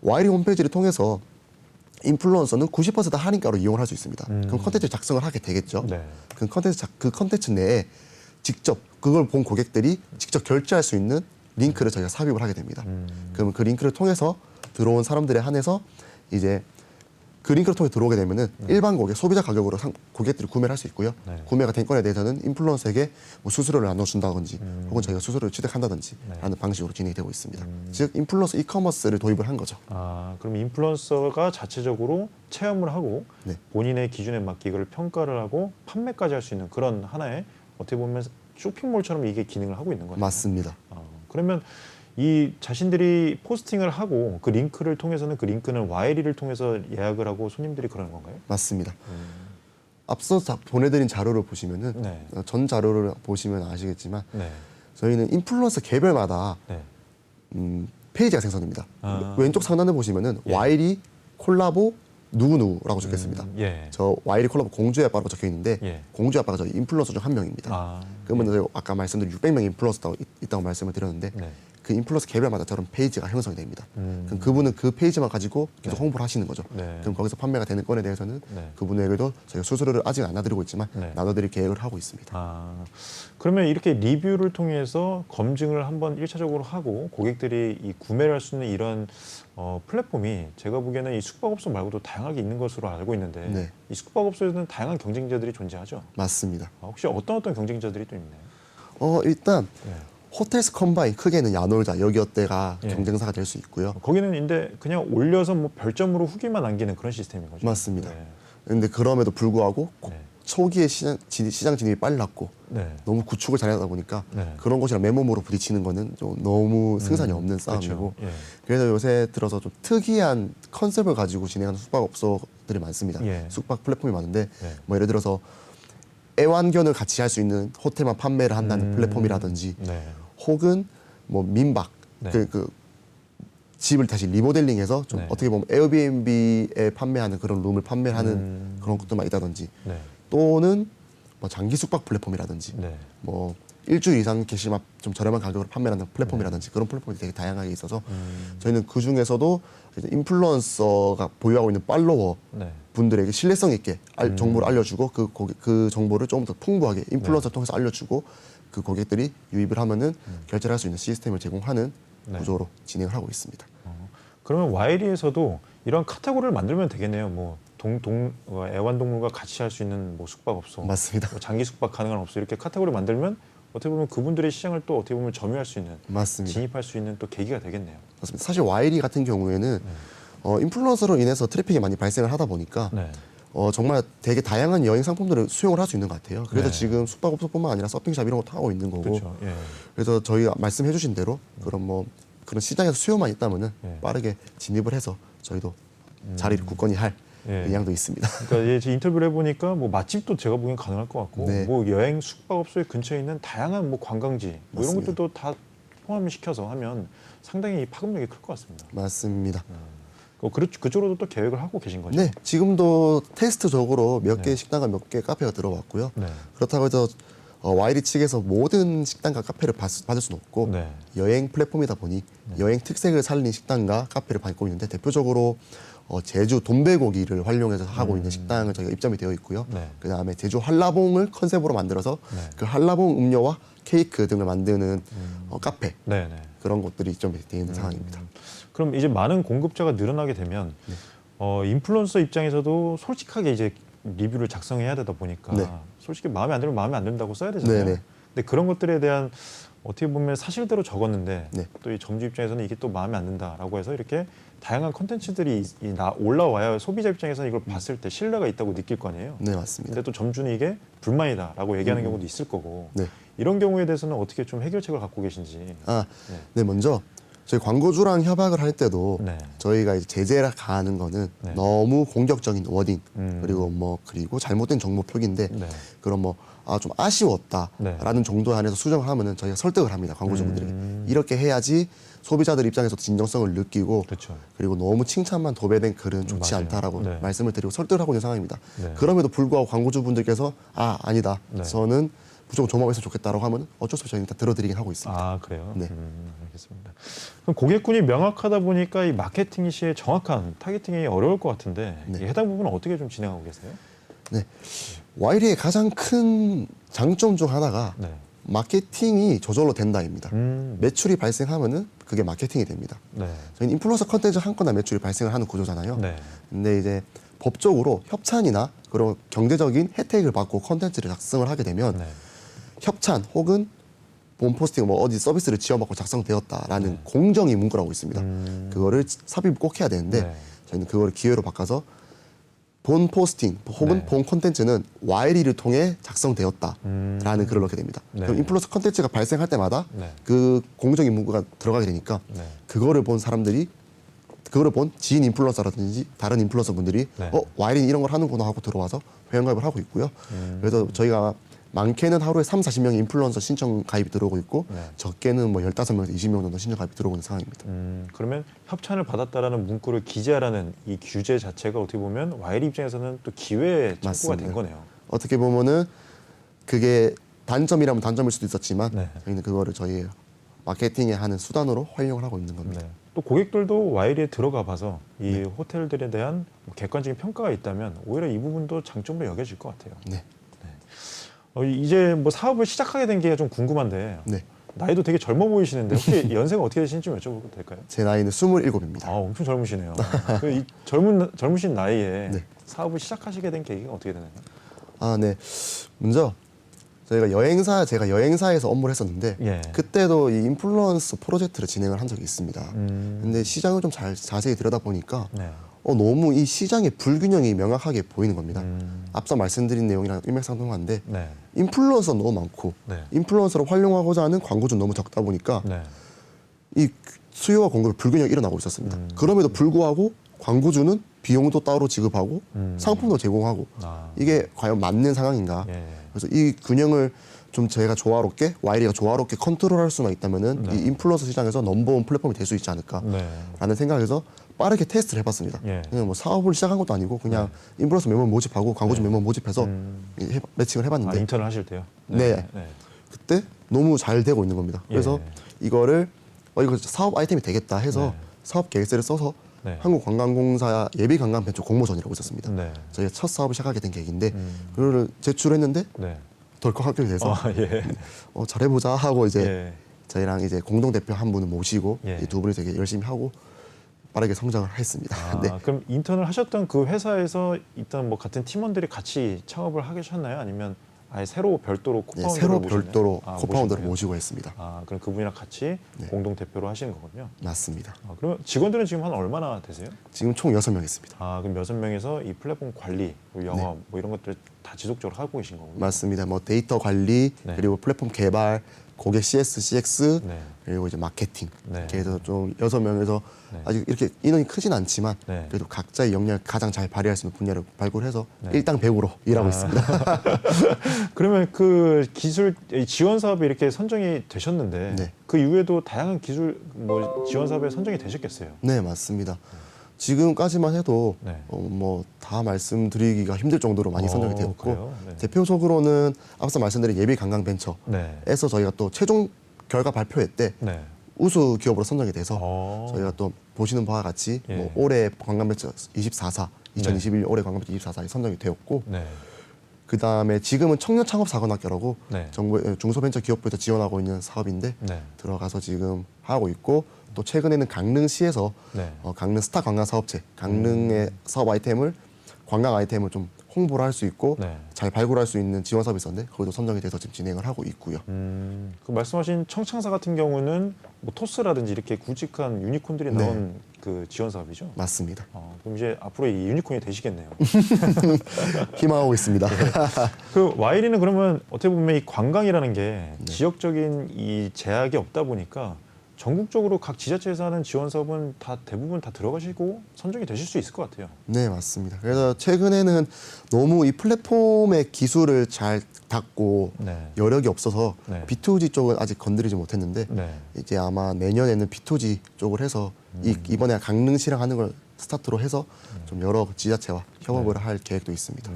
[SPEAKER 2] 와이리 홈페이지를 통해서 인플루언서는 90% 할인가로 이용을 할 수 있습니다. 그럼 컨텐츠 작성을 하게 되겠죠.
[SPEAKER 1] 네.
[SPEAKER 2] 그 컨텐츠 내에 직접 그걸 본 고객들이 직접 결제할 수 있는 링크를 저희가 삽입을 하게 됩니다. 그러면 그 링크를 통해서 들어온 사람들에 한해서 이제 그 링크를 통해 들어오게 되면은 일반 고객, 소비자 가격으로 고객들이 구매를 할 수 있고요.
[SPEAKER 1] 네.
[SPEAKER 2] 구매가 된 건에 대해서는 인플루언서에게 뭐 수수료를 나눠준다든지 혹은 저희가 수수료를 취득한다든지
[SPEAKER 1] 네.
[SPEAKER 2] 라는 방식으로 진행이 되고 있습니다. 즉 인플루언서 이커머스를 도입을 한 거죠.
[SPEAKER 1] 그럼 인플루언서가 자체적으로 체험을 하고
[SPEAKER 2] 네.
[SPEAKER 1] 본인의 기준에 맞게 이걸 평가를 하고 판매까지 할 수 있는 그런 하나의 어떻게 보면 쇼핑몰처럼 이게 기능을 하고 있는 거죠.
[SPEAKER 2] 맞습니다.
[SPEAKER 1] 그러면 이 자신들이 포스팅을 하고 그 링크를 통해서는 그 링크는 와이리를 통해서 예약을 하고 손님들이 그러는 건가요?
[SPEAKER 2] 맞습니다. 앞서 보내드린 자료를 보시면은
[SPEAKER 1] 네.
[SPEAKER 2] 전 자료를 보시면 아시겠지만
[SPEAKER 1] 네.
[SPEAKER 2] 저희는 인플루언서 개별마다
[SPEAKER 1] 네.
[SPEAKER 2] 페이지가 생성됩니다.
[SPEAKER 1] 아.
[SPEAKER 2] 왼쪽 상단에 보시면은
[SPEAKER 1] 예.
[SPEAKER 2] 와이리 콜라보 누구누구라고 적혀 있습니다.
[SPEAKER 1] 예.
[SPEAKER 2] 저 와이리 콜라보 공주의 아빠라고 적혀 있는데
[SPEAKER 1] 예.
[SPEAKER 2] 공주의 아빠가 저희 인플루언서 중 한 명입니다. 그러면 저희 아까 말씀드린 600명 인플루언서가 있다고 말씀을 드렸는데
[SPEAKER 1] 네.
[SPEAKER 2] 그 인플루언서 개별마다 저런 페이지가 형성이 됩니다. 그럼 그분은 그 페이지만 가지고 계속
[SPEAKER 1] 네.
[SPEAKER 2] 홍보를 하시는 거죠.
[SPEAKER 1] 네.
[SPEAKER 2] 그럼 거기서 판매가 되는 건에 대해서는
[SPEAKER 1] 네.
[SPEAKER 2] 그분에게도 저희가 수수료를 아직 안 나눠드리고 있지만
[SPEAKER 1] 네.
[SPEAKER 2] 나눠드릴 계획을 하고 있습니다.
[SPEAKER 1] 그러면 이렇게 리뷰를 통해서 검증을 한번 1차적으로 하고 고객들이 이 구매를 할 수 있는 이런 플랫폼이 제가 보기에는 이 숙박업소 말고도 다양하게 있는 것으로 알고 있는데
[SPEAKER 2] 네.
[SPEAKER 1] 이 숙박업소에는 다양한 경쟁자들이 존재하죠.
[SPEAKER 2] 맞습니다.
[SPEAKER 1] 혹시 어떤 경쟁자들이 또 있나요?
[SPEAKER 2] 일단
[SPEAKER 1] 네.
[SPEAKER 2] 호텔스 컴바인 크게는 야놀자, 여기어때가
[SPEAKER 1] 예.
[SPEAKER 2] 경쟁사가 될 수 있고요.
[SPEAKER 1] 거기는 근데 그냥 올려서 뭐 별점으로 후기만 남기는 그런 시스템인 거죠.
[SPEAKER 2] 맞습니다.
[SPEAKER 1] 네.
[SPEAKER 2] 근데 그럼에도 불구하고
[SPEAKER 1] 네.
[SPEAKER 2] 초기에 시장 진입이 빨랐고
[SPEAKER 1] 네.
[SPEAKER 2] 너무 구축을 잘하다 보니까
[SPEAKER 1] 네.
[SPEAKER 2] 그런 곳이랑 맨몸으로 부딪히는 거는 좀 너무 승산이 없는 싸움이고
[SPEAKER 1] 그렇죠. 예.
[SPEAKER 2] 그래서 요새 들어서 좀 특이한 컨셉을 가지고 진행하는 숙박업소들이 많습니다.
[SPEAKER 1] 예.
[SPEAKER 2] 숙박 플랫폼이 많은데
[SPEAKER 1] 네.
[SPEAKER 2] 뭐 예를 들어서 애완견을 같이 할 수 있는 호텔만 판매를 한다는 플랫폼이라든지
[SPEAKER 1] 네.
[SPEAKER 2] 혹은 뭐 민박
[SPEAKER 1] 네.
[SPEAKER 2] 그 집을 다시 리모델링해서 좀
[SPEAKER 1] 네.
[SPEAKER 2] 어떻게 보면 에어비앤비에 판매하는 그런 룸을 판매하는 그런 것들만 있다든지
[SPEAKER 1] 네.
[SPEAKER 2] 또는 뭐 장기 숙박 플랫폼이라든지
[SPEAKER 1] 네.
[SPEAKER 2] 뭐 일주일 이상 계시면 좀 저렴한 가격으로 판매하는 플랫폼이라든지 그런 플랫폼이 되게 다양하게 있어서 저희는 그 중에서도 인플루언서가 보유하고 있는 팔로워
[SPEAKER 1] 네.
[SPEAKER 2] 분들에게 신뢰성 있게 정보를 알려주고 그 정보를 조금 더 풍부하게 인플루언서 통해서 알려주고 그 고객들이 유입을 하면은 결제를 할 수 있는 시스템을 제공하는
[SPEAKER 1] 네.
[SPEAKER 2] 구조로 진행을 하고 있습니다.
[SPEAKER 1] 그러면 와이리에서도 이런 카테고리를 만들면 되겠네요. 뭐 애완동물과 같이 할 수 있는 뭐 숙박업소,
[SPEAKER 2] 맞습니다.
[SPEAKER 1] 뭐 장기 숙박 가능한 업소 이렇게 카테고리 만들면 어떻게 보면 그분들의 시장을 또 어떻게 보면 점유할 수 있는,
[SPEAKER 2] 맞습니다.
[SPEAKER 1] 진입할 수 있는 또 계기가 되겠네요.
[SPEAKER 2] 맞습니다. 사실 와이리 같은 경우에는 인플루언서로 인해서 트래픽이 많이 발생을 하다 보니까
[SPEAKER 1] 네.
[SPEAKER 2] 정말 되게 다양한 여행 상품들을 수용을 할 수 있는 것 같아요. 그래서
[SPEAKER 1] 네.
[SPEAKER 2] 지금 숙박업소뿐만 아니라 서핑샵 이런 것도 하고 있는 거고.
[SPEAKER 1] 그렇죠. 예.
[SPEAKER 2] 그래서 저희가 말씀해주신 대로 그런 시장에서 수요만 있다면은
[SPEAKER 1] 예.
[SPEAKER 2] 빠르게 진입을 해서 저희도 자리를 굳건히 할
[SPEAKER 1] 예.
[SPEAKER 2] 의향도 있습니다.
[SPEAKER 1] 그러니까 예, 인터뷰를 해보니까 뭐 맛집도 제가 보기엔 가능할 것 같고,
[SPEAKER 2] 네.
[SPEAKER 1] 뭐 여행 숙박업소의 근처에 있는 다양한 뭐 관광지 뭐 이런
[SPEAKER 2] 맞습니다.
[SPEAKER 1] 것들도 다 포함시켜서 하면 상당히 파급력이 클 것 같습니다.
[SPEAKER 2] 맞습니다.
[SPEAKER 1] 그쪽으로도 또 계획을 하고 계신 거죠?
[SPEAKER 2] 네, 지금도 테스트적으로 몇 개
[SPEAKER 1] 네.
[SPEAKER 2] 식당과 몇 개 카페가 들어왔고요.
[SPEAKER 1] 네.
[SPEAKER 2] 그렇다고 해서 와이리 측에서 모든 식당과 카페를 받을 수는 없고
[SPEAKER 1] 네.
[SPEAKER 2] 여행 플랫폼이다 보니 여행 특색을 살린 식당과 카페를 받고 있는데 대표적으로 제주 돈베고기를 활용해서 하고 있는 식당을 저희가 입점이 되어 있고요.
[SPEAKER 1] 네.
[SPEAKER 2] 그다음에 제주 한라봉을 컨셉으로 만들어서
[SPEAKER 1] 네.
[SPEAKER 2] 그 한라봉 음료와 케이크 등을 만드는 카페
[SPEAKER 1] 네, 네.
[SPEAKER 2] 그런 것들이 입점이 되어 있는 상황입니다.
[SPEAKER 1] 그럼 이제 많은 공급자가 늘어나게 되면 인플루언서 입장에서도 솔직하게 이제 리뷰를 작성해야 되다 보니까
[SPEAKER 2] 네.
[SPEAKER 1] 솔직히 마음에 안 들면 마음에 안 든다고 써야 되잖아요.
[SPEAKER 2] 네네.
[SPEAKER 1] 근데 그런 것들에 대한 어떻게 보면 사실대로 적었는데
[SPEAKER 2] 네.
[SPEAKER 1] 또 이 점주 입장에서는 이게 또 마음에 안 든다라고 해서 이렇게 다양한 콘텐츠들이 올라와야 소비자 입장에서는 이걸 봤을 때 신뢰가 있다고 느낄 거 아니에요.
[SPEAKER 2] 네, 맞습니다.
[SPEAKER 1] 근데 또 점주는 이게 불만이다라고 얘기하는 경우도 있을 거고
[SPEAKER 2] 네.
[SPEAKER 1] 이런 경우에 대해서는 어떻게 좀 해결책을 갖고 계신지.
[SPEAKER 2] 네, 먼저 저희 광고주랑 협약을 할 때도
[SPEAKER 1] 네.
[SPEAKER 2] 저희가 이제 제재를 가하는 거는
[SPEAKER 1] 네.
[SPEAKER 2] 너무 공격적인 워딩 그리고 잘못된 정보 표기인데
[SPEAKER 1] 네.
[SPEAKER 2] 그런 좀 아쉬웠다라는
[SPEAKER 1] 네.
[SPEAKER 2] 정도 안에서 수정을 하면은 저희가 설득을 합니다. 광고주분들에게 이렇게 해야지 소비자들 입장에서 진정성을 느끼고
[SPEAKER 1] 그렇죠.
[SPEAKER 2] 그리고 너무 칭찬만 도배된 글은 좋지
[SPEAKER 1] 맞아요.
[SPEAKER 2] 않다라고
[SPEAKER 1] 네.
[SPEAKER 2] 말씀을 드리고 설득을 하고 있는 상황입니다.
[SPEAKER 1] 네.
[SPEAKER 2] 그럼에도 불구하고 광고주분들께서 아니다.
[SPEAKER 1] 네.
[SPEAKER 2] 저는 무조건 조마했으면 좋겠다라고 하면 어쩔 수 없이 저희는 일단 들어드리긴 하고 있습니다.
[SPEAKER 1] 아, 그래요?
[SPEAKER 2] 네.
[SPEAKER 1] 알겠습니다. 그럼 고객군이 명확하다 보니까 이 마케팅 시에 정확한 타겟팅이 어려울 것 같은데
[SPEAKER 2] 네.
[SPEAKER 1] 이 해당 부분은 어떻게 좀 진행하고 계세요?
[SPEAKER 2] 네. 와이리의 가장 큰 장점 중 하나가
[SPEAKER 1] 네.
[SPEAKER 2] 마케팅이 저절로 된다입니다.
[SPEAKER 1] 음,
[SPEAKER 2] 매출이 발생하면은 그게 마케팅이 됩니다.
[SPEAKER 1] 네.
[SPEAKER 2] 저희는 인플루언서 컨텐츠 한 건당 매출이 발생을 하는 구조잖아요.
[SPEAKER 1] 네.
[SPEAKER 2] 근데 이제 법적으로 협찬이나 그런 경제적인 혜택을 받고 컨텐츠를 작성을 하게 되면
[SPEAKER 1] 네.
[SPEAKER 2] 협찬 혹은 본 포스팅 어디 서비스를 지원받고 작성되었다라는
[SPEAKER 1] 네.
[SPEAKER 2] 공정이 문구라고 있습니다. 그거를 삽입을 꼭 해야 되는데
[SPEAKER 1] 네.
[SPEAKER 2] 저희는 그걸 기회로 바꿔서 본 포스팅 혹은
[SPEAKER 1] 네.
[SPEAKER 2] 본 콘텐츠는 와이리를 통해 작성되었다라는 글을 넣게 됩니다.
[SPEAKER 1] 네.
[SPEAKER 2] 그럼 인플루언서 콘텐츠가 발생할 때마다
[SPEAKER 1] 네.
[SPEAKER 2] 그 공정인 문구가 들어가게 되니까
[SPEAKER 1] 네.
[SPEAKER 2] 그거를 본 사람들이 그거를 본 지인 인플루언서라든지 다른 인플루언서 분들이
[SPEAKER 1] 네.
[SPEAKER 2] 와이린 이런 걸 하는구나 하고 들어와서 회원가입을 하고 있고요. 그래서 저희가 많게는 하루에 30-40명의 인플루언서 신청 가입이 들어오고 있고
[SPEAKER 1] 네.
[SPEAKER 2] 적게는 15명에서 20명 정도 신청 가입이 들어오고 있는 상황입니다.
[SPEAKER 1] 그러면 협찬을 받았다라는 문구를 기재하라는 이 규제 자체가 어떻게 보면 와이리 입장에서는 또 기회의 창구가
[SPEAKER 2] 맞습니다.
[SPEAKER 1] 된 거네요.
[SPEAKER 2] 어떻게 보면은 그게 단점이라면 단점일 수도 있었지만
[SPEAKER 1] 네.
[SPEAKER 2] 저희는 그거를 저희 마케팅에 하는 수단으로 활용을 하고 있는 겁니다.
[SPEAKER 1] 네. 또 고객들도 와이리에 들어가 봐서 이 호텔들에 대한 객관적인 평가가 있다면 오히려 이 부분도 장점으로 여겨질 것 같아요.
[SPEAKER 2] 네.
[SPEAKER 1] 이제 뭐 사업을 시작하게 된 게 좀 궁금한데
[SPEAKER 2] 네.
[SPEAKER 1] 나이도 되게 젊어 보이시는데 혹시 연세가 어떻게 되시는지 좀 여쭤봐도 될까요?
[SPEAKER 2] 제 나이는 27입니다.
[SPEAKER 1] 아, 엄청 젊으시네요. 이 젊으신 나이에
[SPEAKER 2] 네.
[SPEAKER 1] 사업을 시작하시게 된 계기가 어떻게 되나요?
[SPEAKER 2] 네. 먼저 제가 여행사에서 업무를 했었는데
[SPEAKER 1] 예.
[SPEAKER 2] 그때도 이 인플루언서 프로젝트를 진행을 한 적이 있습니다. 근데 시장을 좀 자세히 들여다보니까
[SPEAKER 1] 네.
[SPEAKER 2] 너무 이 시장의 불균형이 명확하게 보이는 겁니다. 앞서 말씀드린 내용이랑 일맥상통한데
[SPEAKER 1] 네.
[SPEAKER 2] 인플루언서 너무 많고
[SPEAKER 1] 네.
[SPEAKER 2] 인플루언서를 활용하고자 하는 광고주 너무 적다 보니까
[SPEAKER 1] 네.
[SPEAKER 2] 이 수요와 공급의 불균형이 일어나고 있었습니다. 그럼에도 불구하고 광고주는 비용도 따로 지급하고 상품도 제공하고
[SPEAKER 1] 아.
[SPEAKER 2] 이게 과연 맞는 상황인가?
[SPEAKER 1] 예.
[SPEAKER 2] 그래서 이 균형을 좀 제가 와이리가 조화롭게 컨트롤할 수만 있다면은
[SPEAKER 1] 네.
[SPEAKER 2] 이 인플루언서 시장에서 넘버원 플랫폼이 될 수 있지 않을까라는
[SPEAKER 1] 네.
[SPEAKER 2] 생각에서 빠르게 테스트를 해봤습니다.
[SPEAKER 1] 예.
[SPEAKER 2] 그냥 뭐 사업을 시작한 것도 아니고 그냥 인플루언서 멤버 모집하고 광고주 멤버 모집해서 매칭을
[SPEAKER 1] 아,
[SPEAKER 2] 해봤는데
[SPEAKER 1] 인턴을 하실 때요?
[SPEAKER 2] 네. 그때 너무 잘 되고 있는 겁니다. 그래서 이거를 이거 사업 아이템이 되겠다 해서
[SPEAKER 1] 네.
[SPEAKER 2] 사업 계획서를 써서
[SPEAKER 1] 네.
[SPEAKER 2] 한국관광공사 예비관광벤처 공모전이라고 있었습니다.
[SPEAKER 1] 네.
[SPEAKER 2] 저희가 첫 사업을 시작하게 된 계획인데 그거를 제출했는데
[SPEAKER 1] 네.
[SPEAKER 2] 덜컥 합격이 돼서
[SPEAKER 1] 아, 예.
[SPEAKER 2] 잘해보자 하고 이제
[SPEAKER 1] 예.
[SPEAKER 2] 저희랑 이제 공동 대표 한 분을 모시고
[SPEAKER 1] 예.
[SPEAKER 2] 이 두 분이 되게 열심히 하고 빠르게 성장을 했습니다.
[SPEAKER 1] 아,
[SPEAKER 2] 네.
[SPEAKER 1] 그럼 인턴을 하셨던 그 회사에서 일단 뭐 같은 팀원들이 같이 창업을 하셨나요? 아니면 아예 새로 별도로 코파운더를
[SPEAKER 2] 새로
[SPEAKER 1] 모셨나요?
[SPEAKER 2] 별도로
[SPEAKER 1] 아,
[SPEAKER 2] 코파운더를
[SPEAKER 1] 모시고요?
[SPEAKER 2] 모시고 했습니다.
[SPEAKER 1] 아, 그럼 그분이랑 같이
[SPEAKER 2] 네.
[SPEAKER 1] 공동 대표로 하시는 거군요.
[SPEAKER 2] 맞습니다.
[SPEAKER 1] 아, 그러면 직원들은 지금 한 얼마나 되세요?
[SPEAKER 2] 지금 총 6명 있습니다.
[SPEAKER 1] 아, 그럼 6명에서 이 플랫폼 관리, 뭐 영업
[SPEAKER 2] 네.
[SPEAKER 1] 뭐 이런 것들 다 지속적으로 하고 계신 거군요.
[SPEAKER 2] 맞습니다. 뭐 데이터 관리
[SPEAKER 1] 네.
[SPEAKER 2] 그리고 플랫폼 개발, 고객 CS, CX
[SPEAKER 1] 네.
[SPEAKER 2] 그리고 이제 마케팅
[SPEAKER 1] 네.
[SPEAKER 2] 이렇게 해서 좀 6명에서
[SPEAKER 1] 네.
[SPEAKER 2] 아직 이렇게 인원이 크진 않지만
[SPEAKER 1] 네.
[SPEAKER 2] 그래도 각자의 역량을 가장 잘 발휘할 수 있는 분야를 발굴해서
[SPEAKER 1] 네.
[SPEAKER 2] 일당백으로 일하고 있습니다.
[SPEAKER 1] 그러면 그 기술 지원 사업에 이렇게 선정이 되셨는데
[SPEAKER 2] 네.
[SPEAKER 1] 그 이후에도 다양한 기술 뭐 지원 사업에 선정이 되셨겠어요.
[SPEAKER 2] 네, 맞습니다. 지금까지만 해도
[SPEAKER 1] 네.
[SPEAKER 2] 뭐 다 말씀드리기가 힘들 정도로 많이 선정이 되었고
[SPEAKER 1] 그래요? 네.
[SPEAKER 2] 대표적으로는 앞서 말씀드린 예비 관광 벤처에서
[SPEAKER 1] 네.
[SPEAKER 2] 저희가 또 최종 결과 발표회 때
[SPEAKER 1] 네.
[SPEAKER 2] 우수 기업으로 선정이 돼서
[SPEAKER 1] 저희가
[SPEAKER 2] 저희가 또 보시는 바와 같이
[SPEAKER 1] 예.
[SPEAKER 2] 뭐 올해 관광벤처 24사, 2021년 올해 관광벤처 24사에 선정이 되었고
[SPEAKER 1] 네.
[SPEAKER 2] 그 다음에 지금은 청년창업사관학교라고
[SPEAKER 1] 네.
[SPEAKER 2] 정부 중소벤처기업부에서 지원하고 있는 사업인데
[SPEAKER 1] 네.
[SPEAKER 2] 들어가서 지금 하고 있고 또 최근에는 강릉시에서
[SPEAKER 1] 네.
[SPEAKER 2] 강릉 스타 관광사업체 강릉의 사업 아이템을 관광 아이템을 좀 홍보를 할 수 있고
[SPEAKER 1] 네.
[SPEAKER 2] 잘 발굴할 수 있는 지원 사업이 있었는데 거기도 선정이 돼서 지금 진행을 하고 있고요.
[SPEAKER 1] 그 말씀하신 청창사 같은 경우는 뭐 토스라든지 이렇게 굵직한 유니콘들이
[SPEAKER 2] 네.
[SPEAKER 1] 나온 그 지원 사업이죠.
[SPEAKER 2] 맞습니다.
[SPEAKER 1] 그럼 이제 앞으로 이 유니콘이 되시겠네요.
[SPEAKER 2] 희망하고 있습니다.
[SPEAKER 1] 그 와이리는 그러면 어떻게 보면 이 관광이라는 게 지역적인 이 제약이 없다 보니까 전국적으로 각 지자체에서 하는 지원 사업은 다 대부분 다 들어가시고 선정이 되실 수 있을 것 같아요.
[SPEAKER 2] 네, 맞습니다. 그래서 최근에는 너무 이 플랫폼의 기술을 잘 닦고
[SPEAKER 1] 네.
[SPEAKER 2] 여력이 없어서
[SPEAKER 1] 네.
[SPEAKER 2] B2G 쪽은 아직 건드리지 못했는데
[SPEAKER 1] 네.
[SPEAKER 2] 이제 아마 내년에는 B2G 쪽을 해서 이번에 강릉시랑 하는 걸 스타트로 해서 좀 여러 지자체와 협업을 할 계획도 있습니다.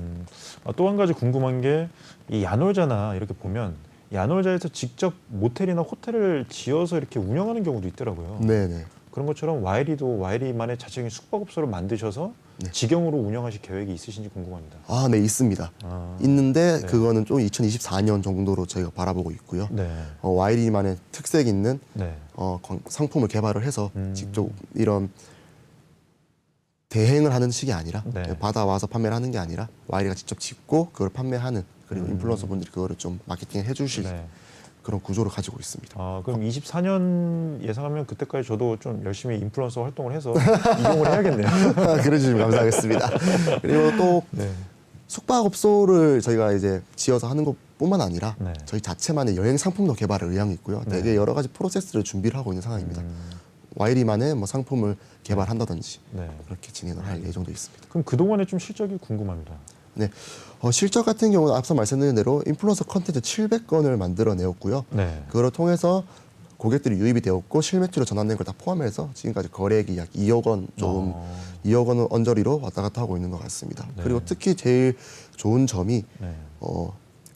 [SPEAKER 1] 또 한 가지 궁금한 게 이 야놀자나 이렇게 보면 야놀자에서 직접 모텔이나 호텔을 지어서 이렇게 운영하는 경우도 있더라고요.
[SPEAKER 2] 네네.
[SPEAKER 1] 그런 것처럼 와이리도 와이리만의 자체적인 숙박업소를 만드셔서
[SPEAKER 2] 네.
[SPEAKER 1] 직영으로 운영하실 계획이 있으신지 궁금합니다.
[SPEAKER 2] 아, 네, 있습니다.
[SPEAKER 1] 아,
[SPEAKER 2] 있는데
[SPEAKER 1] 네.
[SPEAKER 2] 그거는 좀 2024년 정도로 저희가 바라보고 있고요.
[SPEAKER 1] 네.
[SPEAKER 2] 와이리만의 특색 있는
[SPEAKER 1] 네.
[SPEAKER 2] 상품을 개발을 해서
[SPEAKER 1] 음.
[SPEAKER 2] 직접 이런 대행을 하는 식이 아니라
[SPEAKER 1] 네.
[SPEAKER 2] 받아와서 판매를 하는 게 아니라 와이리가 직접 짓고 그걸 판매하는 그리고 인플루언서 분들이 그거를 좀 마케팅 해주실
[SPEAKER 1] 네.
[SPEAKER 2] 그런 구조를 가지고 있습니다.
[SPEAKER 1] 그럼 24년 예상하면 그때까지 저도 좀 열심히 인플루언서 활동을 해서 이용을 해야겠네요.
[SPEAKER 2] 그래 주시면 감사하겠습니다. 그리고 또
[SPEAKER 1] 네.
[SPEAKER 2] 숙박업소를 저희가 이제 지어서 하는 것뿐만 아니라
[SPEAKER 1] 네.
[SPEAKER 2] 저희 자체만의 여행 상품도 개발을 의향이 있고요.
[SPEAKER 1] 네.
[SPEAKER 2] 되게 여러 가지 프로세스를 준비를 하고 있는 상황입니다. 와이리만의 뭐 상품을 개발한다든지
[SPEAKER 1] 네.
[SPEAKER 2] 그렇게 진행을 할 예정도 있습니다.
[SPEAKER 1] 그럼 그동안의 좀 실적이 궁금합니다.
[SPEAKER 2] 네, 실적 같은 경우는 앞서 말씀드린 대로 인플루언서 컨텐츠 700건을 만들어내었고요.
[SPEAKER 1] 네.
[SPEAKER 2] 그걸 통해서 고객들이 유입이 되었고 실매출로 전환된 걸 다 포함해서 지금까지 거래액이 약 2억 원 조금 2억 원은 언저리로 왔다 갔다 하고 있는 것 같습니다.
[SPEAKER 1] 네.
[SPEAKER 2] 그리고 특히 제일 좋은 점이
[SPEAKER 1] 네.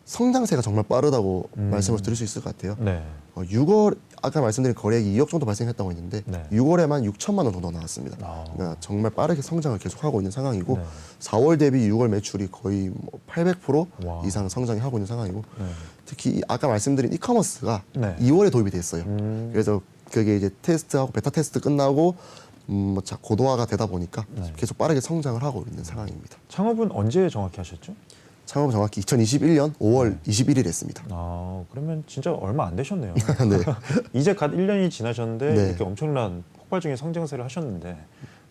[SPEAKER 2] 성장세가 정말 빠르다고 말씀을 드릴 수 있을 것 같아요.
[SPEAKER 1] 네.
[SPEAKER 2] 6월 아까 말씀드린 거래액이 2억 정도 발생했다고 했는데
[SPEAKER 1] 네.
[SPEAKER 2] 6월에만 6천만 원 정도 나왔습니다. 그러니까 정말 빠르게 성장을 계속하고 있는 상황이고
[SPEAKER 1] 네.
[SPEAKER 2] 4월 대비 6월 매출이 거의 뭐 800%
[SPEAKER 1] 와.
[SPEAKER 2] 이상 성장이 하고 있는 상황이고
[SPEAKER 1] 네.
[SPEAKER 2] 특히 아까 말씀드린 이커머스가
[SPEAKER 1] 네.
[SPEAKER 2] 2월에 도입이 됐어요.
[SPEAKER 1] 그래서
[SPEAKER 2] 그래서 그게 이제 테스트하고 베타 테스트 끝나고 고도화가 되다 보니까
[SPEAKER 1] 네.
[SPEAKER 2] 계속 빠르게 성장을 하고 있는 상황입니다.
[SPEAKER 1] 창업은 언제 정확히 하셨죠?
[SPEAKER 2] 창업은 정확히 2021년 5월 21일 했습니다.
[SPEAKER 1] 그러면 진짜 얼마 안 되셨네요.
[SPEAKER 2] 네.
[SPEAKER 1] 이제 갓 1년이 지나셨는데
[SPEAKER 2] 네.
[SPEAKER 1] 이렇게 엄청난 폭발적인 성장세를 하셨는데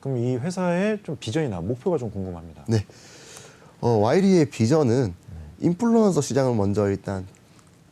[SPEAKER 1] 그럼 이 회사의 좀 비전이나 목표가 좀 궁금합니다.
[SPEAKER 2] 네. 와이리의 비전은 인플루언서 시장을 먼저 일단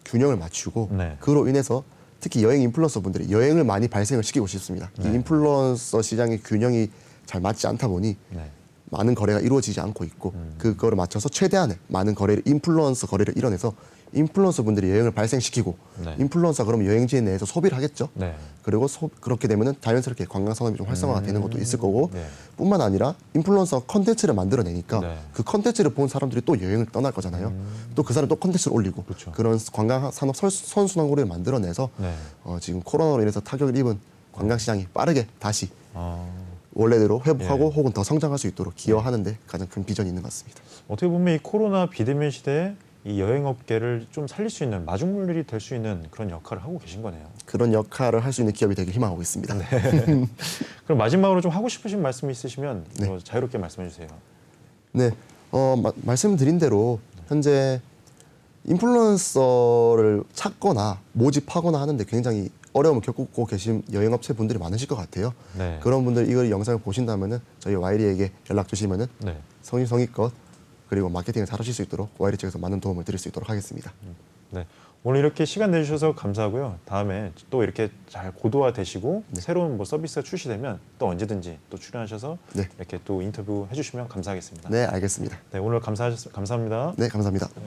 [SPEAKER 2] 균형을 맞추고
[SPEAKER 1] 네.
[SPEAKER 2] 그로 인해서 특히 여행 인플루언서 분들이 여행을 많이 발생을 시키고 싶습니다. 이
[SPEAKER 1] 네.
[SPEAKER 2] 인플루언서 시장의 균형이 잘 맞지 않다 보니
[SPEAKER 1] 네.
[SPEAKER 2] 많은 거래가 이루어지지 않고 있고 그거를 맞춰서 최대한의 많은 거래를 인플루언서 거래를 이뤄내서 인플루언서 분들이 여행을 발생시키고
[SPEAKER 1] 네.
[SPEAKER 2] 인플루언서가 그러면 여행지에 내에서 소비를 하겠죠.
[SPEAKER 1] 네.
[SPEAKER 2] 그리고 그렇게 되면은 자연스럽게 관광 산업이 좀 활성화가 되는 것도 있을 거고
[SPEAKER 1] 네.
[SPEAKER 2] 뿐만 아니라 인플루언서 컨텐츠를 만들어내니까
[SPEAKER 1] 네.
[SPEAKER 2] 그 컨텐츠를 본 사람들이 또 여행을 떠날 거잖아요. 또 그 사람 또 컨텐츠를 올리고
[SPEAKER 1] 그렇죠.
[SPEAKER 2] 그런 관광 산업 선순환고리를 만들어내서
[SPEAKER 1] 네.
[SPEAKER 2] 지금 코로나로 인해서 타격을 입은 관광 시장이 빠르게 다시
[SPEAKER 1] 아,
[SPEAKER 2] 원래대로 회복하고
[SPEAKER 1] 예.
[SPEAKER 2] 혹은 더 성장할 수 있도록 기여하는 데 가장 큰 비전이 있는 것 같습니다.
[SPEAKER 1] 어떻게 보면 이 코로나 비대면 시대에 이 여행업계를 좀 살릴 수 있는 마중물이 될 수 있는 그런 역할을 하고 계신 거네요.
[SPEAKER 2] 그런 역할을 할 수 있는 기업이 되길 희망하고 있습니다.
[SPEAKER 1] 그럼 마지막으로 좀 하고 싶으신 말씀이 있으시면
[SPEAKER 2] 네.
[SPEAKER 1] 자유롭게 말씀해 주세요.
[SPEAKER 2] 네, 말씀드린 대로 현재 인플루언서를 찾거나 모집하거나 하는데 굉장히 어려움을 겪고 계신 여행업체 분들이 많으실 것 같아요.
[SPEAKER 1] 네.
[SPEAKER 2] 그런 분들 이걸 영상을 보신다면은 저희 와이리에게 연락 주시면은
[SPEAKER 1] 네.
[SPEAKER 2] 성의껏 그리고 마케팅을 잘하실 수 있도록 와이리 측에서 많은 도움을 드릴 수 있도록 하겠습니다.
[SPEAKER 1] 네. 오늘 이렇게 시간 내주셔서 감사하고요. 다음에 또 이렇게 잘 고도화 되시고 새로운 뭐 서비스가 출시되면 또 언제든지 또 출연하셔서
[SPEAKER 2] 네.
[SPEAKER 1] 이렇게 또 인터뷰 해주시면 감사하겠습니다.
[SPEAKER 2] 네, 알겠습니다.
[SPEAKER 1] 네, 오늘 감사합니다.
[SPEAKER 2] 네, 감사합니다.
[SPEAKER 1] 네.